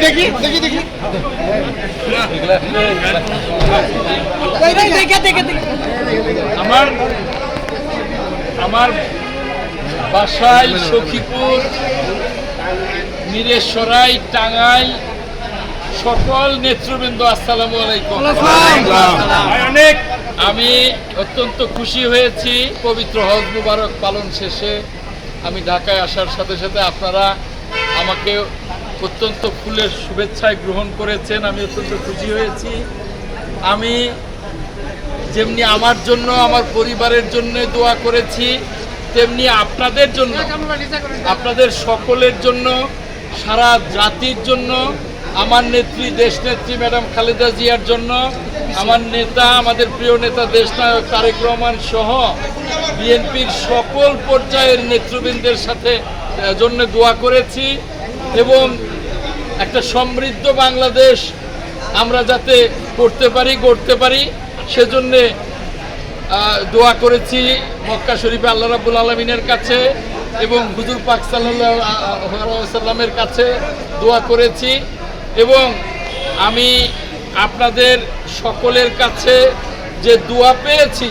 দেখি দেখি দেখি আমার বাসায় সখীপুর, মিরেশ্বরাই, টাঙ্গাইল সকল নেতৃবৃন্দ, আসসালামু আলাইকুম। আমি অত্যন্ত খুশি হয়েছি পবিত্র হজ মুবারক পালন শেষে আমি ঢাকায় আসার সাথে সাথে আপনারা আমাকে অত্যন্ত ফুলের শুভেচ্ছায় গ্রহণ করেছেন। আমি অত্যন্ত খুশি হয়েছি। আমি যেমনি আমার জন্য, আমার পরিবারের জন্য দোয়া করেছি, তেমনি আপনাদের জন্য, আপনাদের সকলের জন্য, সারা জাতির জন্য, আমার নেত্রী, দেশনেত্রী ম্যাডাম খালেদা জিয়ার জন্য, আমার নেতা, আমাদের প্রিয় নেতা দেশনায়ক তারেক রহমান সহ বিএনপির সকল পর্যায়ের নেতৃবৃন্দের সাথে জন্য দোয়া করেছি এবং একটা সমৃদ্ধ বাংলাদেশ আমরা যাতে করতে পারি, গড়তে পারি, সেজন্যে দোয়া করেছি মক্কা শরীফে আল্লাহ রাব্বুল আলামিনের কাছে এবং হুজুর পাক সাল্লাল্লাহু আলাইহি ওয়াসাল্লামের কাছে দোয়া করেছি এবং আমি আপনাদের সকলের কাছে যে দোয়া পেয়েছি,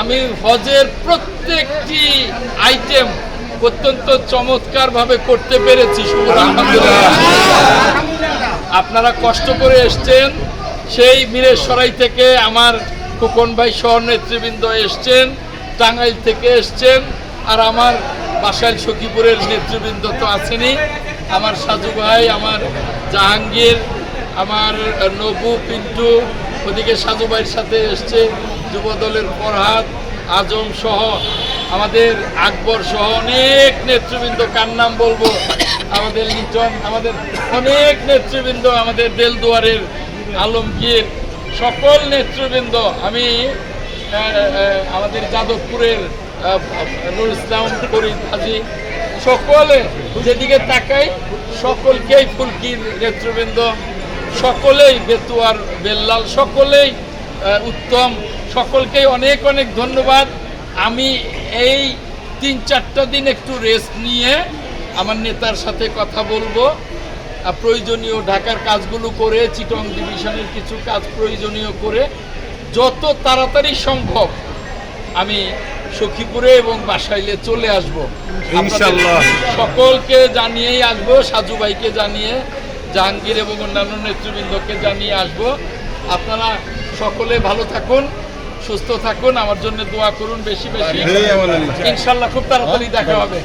আমি হজের প্রত্যেকটি আইটেম অত্যন্ত চমৎকারভাবে করতে পেরেছি। আলহামদুলিল্লাহ। আপনারা কষ্ট করে এসছেন, সেই মিরেশ্বরাই থেকে আমার খোকন ভাই সহ নেতৃবৃন্দ এসছেন, টাঙ্গাইল থেকে এসছেন, আর আমার বাসাইল সখীপুরের নেতৃবৃন্দ তো আছেনই, আমার সাজু ভাই, আমার জাহাঙ্গীর, আমার নবু, পিন্টু, ওদিকে সাজু ভাইয়ের সাথে এসছে যুবদলের ফরহাদ, আজম সহ আমাদের আকবর সহ অনেক নেতৃবৃন্দ, কার নাম বলবো, আমাদের লিটন, আমাদের অনেক নেতৃবৃন্দ, আমাদের দেলদুয়ারের আলমগীর, সকল নেতৃবৃন্দ, আমি আমাদের যাদবপুরের নুর ইসলাম ফরিদ হাজি, সকলে যেদিকে তাকাই সকলকেই, ফুলকির নেতৃবৃন্দ সকলেই, বেতুয়ার বেল্লাল সকলেই উত্তম, সকলকেই অনেক অনেক ধন্যবাদ। আমি এই ৩-৪টা দিন একটু রেস্ট নিয়ে আমার নেতার সাথে কথা বলবো, প্রয়োজনীয় ঢাকার কাজগুলো করে, চিটং ডিভিশনের কিছু কাজ প্রয়োজনীয় করে যত তাড়াতাড়ি সম্ভব আমি সখীপুরে এবং বাসাইলে চলে আসব ইনশাআল্লাহ। সকলকে জানিয়েই আসবো, সাজু ভাইকে জানিয়ে, জাহাঙ্গীর এবং অন্যান্য নেতৃবৃন্দকে জানিয়ে আসব। আপনারা সকলে ভালো থাকুন, সুস্থ থাকুন, আমার জন্য দোয়া করুন বেশি বেশি। ইনশাআল্লাহ খুব তাড়াতাড়ি দেখা হবে।